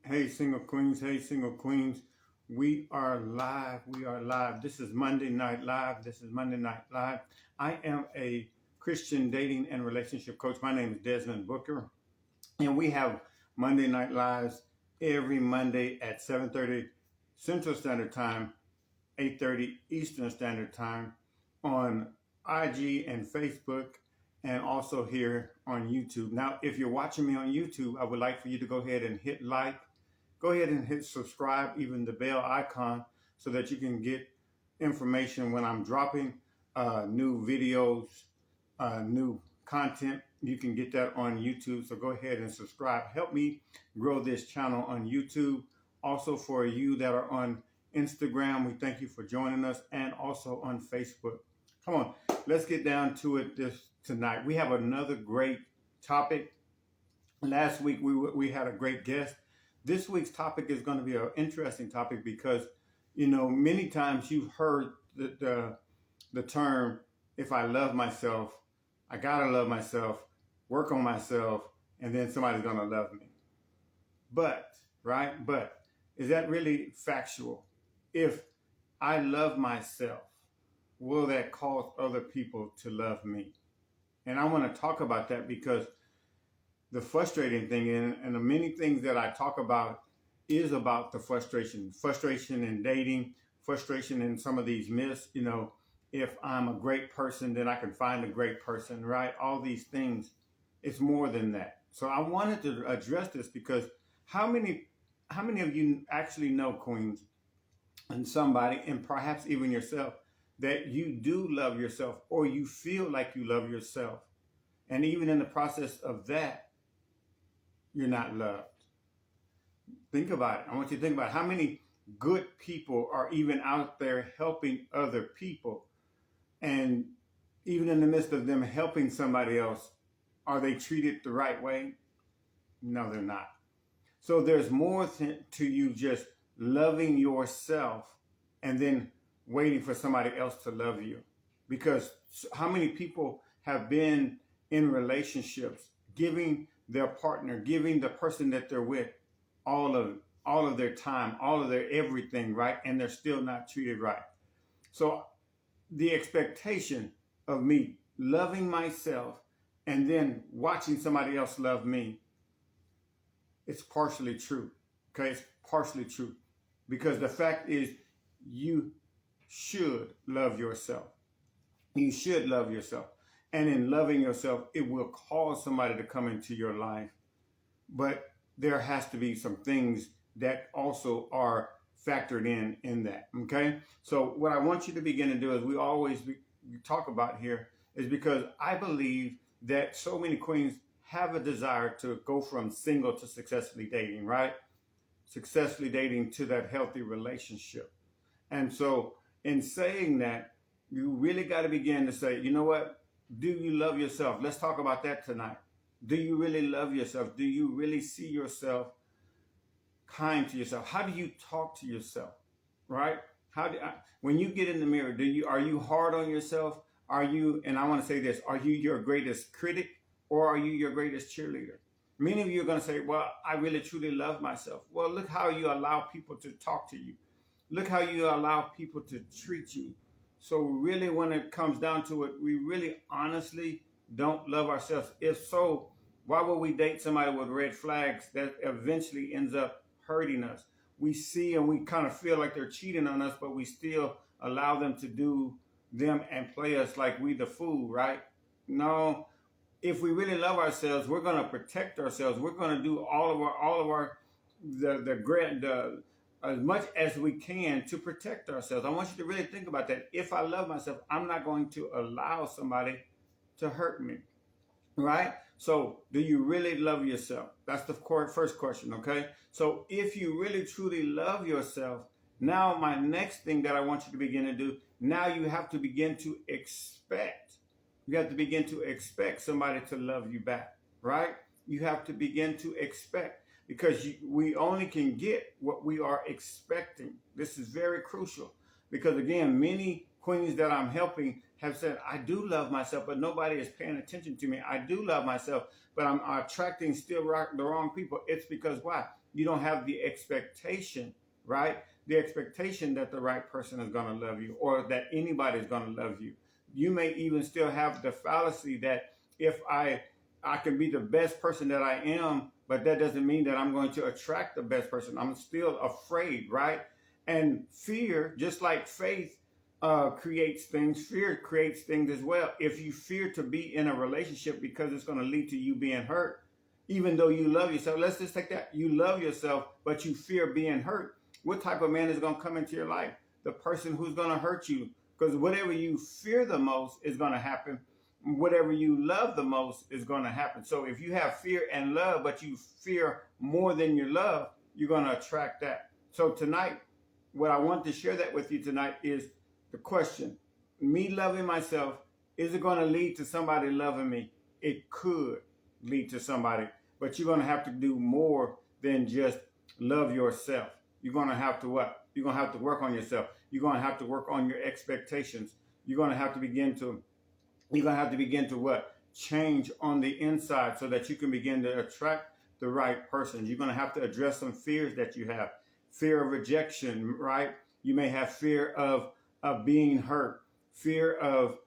Hey, single queens. Hey, single queens. We are live. We are live. This is Monday Night Live. This is Monday Night Live. I am a Christian dating and relationship coach. My name is Desmond Booker, and we have Monday Night Lives every Monday at 7:30 Central Standard Time, 8:30 Eastern Standard Time on IG and Facebook, and also here on YouTube. Now, if you're watching me on YouTube, I would like for you to go ahead and hit like. Go ahead and hit subscribe, even the bell icon, so that you can get information when I'm dropping new videos, new content. You can get that on YouTube. So go ahead and subscribe. Help me grow this channel on YouTube. Also, for you that are on Instagram, we thank you for joining us, and also on Facebook. Come on, let's get down to it tonight. We have another great topic. Last week we had a great guest. This week's topic is going to be an interesting topic because, many times you've heard the term, if I love myself, I got to love myself, work on myself, and then somebody's going to love me. But is that really factual? If I love myself, will that cause other people to love me? And I want to talk about that because the frustrating thing, and the many things that I talk about is about the frustration in dating, frustration in some of these myths. If I'm a great person, then I can find a great person, right? All these things, it's more than that. So I wanted to address this because how many of you actually know, queens, and somebody, and perhaps even yourself, that you do love yourself, or you feel like you love yourself, and even in the process of that, you're not loved? Think about it. I want you to think about how many good people are even out there helping other people. And even in the midst of them helping somebody else, are they treated the right way? No, they're not. So there's more to you just loving yourself and then waiting for somebody else to love you. Because how many people have been in relationships giving their partner, giving the person that they're with all of their time, all of their everything, right? And they're still not treated right. So the expectation of me loving myself and then watching somebody else love me, it's partially true. Okay, it's partially true. Because the fact is, you should love yourself. You should love yourself. And in loving yourself, it will cause somebody to come into your life. But there has to be some things that also are factored in that, okay? So what I want you to begin to do, is we always talk about here, is because I believe that so many queens have a desire to go from single to successfully dating, right? Successfully dating to that healthy relationship. And so in saying that, you really got to begin to say, you know what? Do you love yourself? Let's talk about that tonight. Do you really love yourself? Do you really see yourself kind to yourself? How do you talk to yourself? Right? When you get in the mirror, are you hard on yourself? Are you, and I want to say this, are you your greatest critic, or are you your greatest cheerleader? Many of you are going to say, well, I really truly love myself. Well, look how you allow people to talk to you. Look how you allow people to treat you. So really, when it comes down to it, we really honestly don't love ourselves. If so, why would we date somebody with red flags that eventually ends up hurting us? We see and we kind of feel like they're cheating on us, but we still allow them to do them and play us like we the fool, right? No, if we really love ourselves, we're going to protect ourselves. We're going to do all of our as much as we can to protect ourselves. I want you to really think about that. If I love myself, I'm not going to allow somebody to hurt me, right? So do you really love yourself? That's the first question, okay? So if you really truly love yourself, now my next thing that I want you to begin to do, now you have to begin to expect. You have to begin to expect somebody to love you back, right? You have to begin to expect. Because we only can get what we are expecting. This is very crucial. Because again, many queens that I'm helping have said, I do love myself, but nobody is paying attention to me. I do love myself, but I'm attracting still the wrong people. It's because why? You don't have the expectation, right? The expectation that the right person is going to love you or that anybody is going to love you. You may even still have the fallacy that if I can be the best person that I am, but that doesn't mean that I'm going to attract the best person. I'm still afraid, right? And fear, just like faith, creates things. Fear creates things as well. If you fear to be in a relationship because it's going to lead to you being hurt, even though you love yourself, let's just take that. You love yourself, but you fear being hurt. What type of man is going to come into your life? The person who's going to hurt you. Because whatever you fear the most is going to happen. Whatever you love the most is going to happen. So if you have fear and love, but you fear more than you love, you're going to attract that. So tonight, what I want to share that with you tonight is the question. Me loving myself, is it going to lead to somebody loving me? It could lead to somebody, but you're going to have to do more than just love yourself. You're going to have to what? You're going to have to work on yourself. You're going to have to work on your expectations. You're going to have to begin to what? Change on the inside so that you can begin to attract the right person. You're going to have to address some fears that you have. Fear of rejection, right? You may have fear of being hurt, fear of,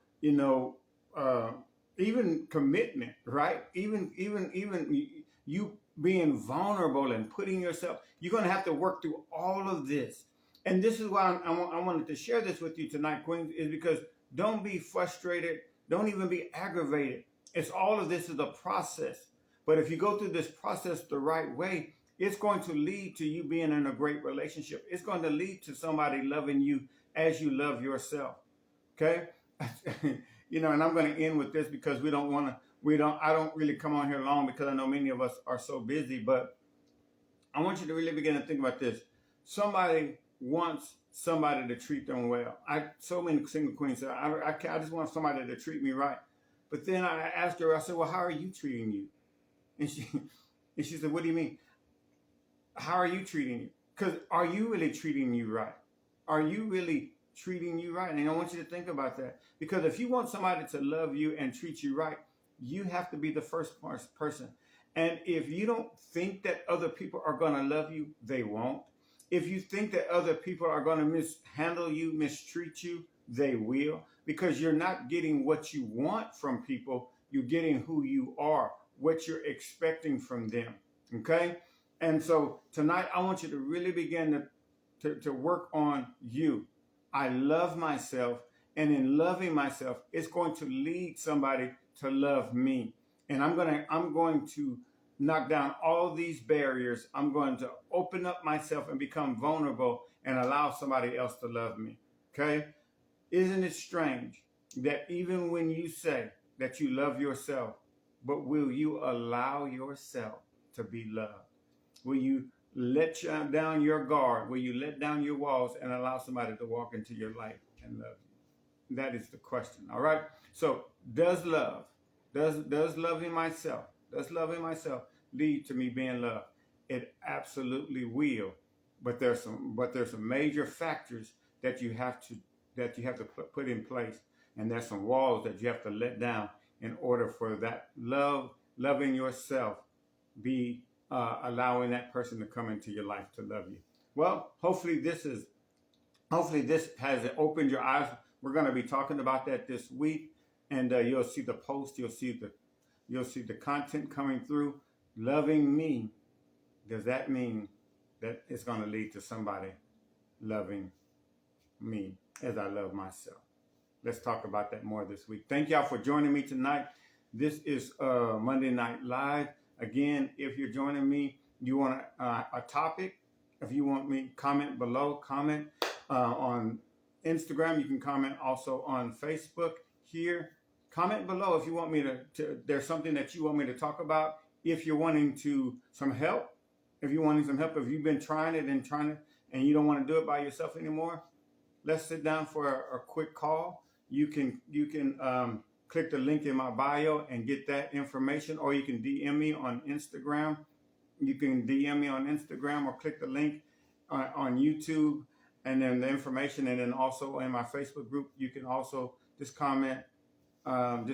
even commitment, right? Even you being vulnerable and putting yourself, you're going to have to work through all of this. And this is why I wanted to share this with you tonight, Queens, is because don't be frustrated. Don't even be aggravated. It's all of this is a process. But if you go through this process the right way, it's going to lead to you being in a great relationship. It's going to lead to somebody loving you as you love yourself. Okay? And I'm going to end with this because I don't really come on here long because I know many of us are so busy, but I want you to really begin to think about this. Somebody wants somebody to treat them well. So many single queens say, I just want somebody to treat me right. But then I asked her, I said, well, how are you treating you? And she said, what do you mean? How are you treating you? Because are you really treating you right? Are you really treating you right? And I want you to think about that. Because if you want somebody to love you and treat you right, you have to be the first person. And if you don't think that other people are going to love you, they won't. If you think that other people are going to mishandle you, mistreat you, they will. Because you're not getting what you want from people. You're getting who you are, what you're expecting from them. Okay? And so tonight, I want you to really begin to work on you. I love myself. And in loving myself, it's going to lead somebody to love me. And I'm going to knock down all these barriers. I'm going to open up myself and become vulnerable and allow somebody else to love me. Okay? Isn't it strange that even when you say that you love yourself, but will you allow yourself to be loved? Will you let down your guard? Will you let down your walls and allow somebody to walk into your life and love you? That is the question. All right? So does loving myself lead to me being loved? It absolutely will. But there's some major factors that you have to put in place, and there's some walls that you have to let down in order for that loving yourself be allowing that person to come into your life to love you. Well, hopefully this has opened your eyes. We're going to be talking about that this week, and you'll see the post, you'll see the content coming through. Loving me, does that mean that it's going to lead to somebody loving me as I love myself? Let's talk about that more this week. Thank y'all for joining me tonight. This is Monday Night Live. Again, if you're joining me, you want a topic, if you want me, comment below, comment on Instagram. You can comment also on Facebook here. Comment below if you want me to there's something that you want me to talk about. If you're wanting some help, if you've been trying it and you don't want to do it by yourself anymore, let's sit down for a quick call. You can click the link in my bio and get that information, or you can DM me on Instagram. You can DM me on Instagram or click the link on YouTube and then the information, and then also in my Facebook group, you can also just comment, I'm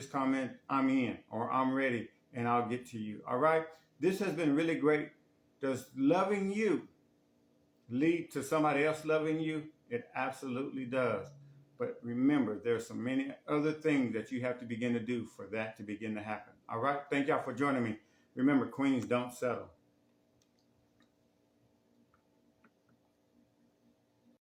in or I'm ready, and I'll get to you. All right. This has been really great. Does loving you lead to somebody else loving you? It absolutely does. But remember, there's so many other things that you have to begin to do for that to begin to happen. All right. Thank y'all for joining me. Remember, queens don't settle.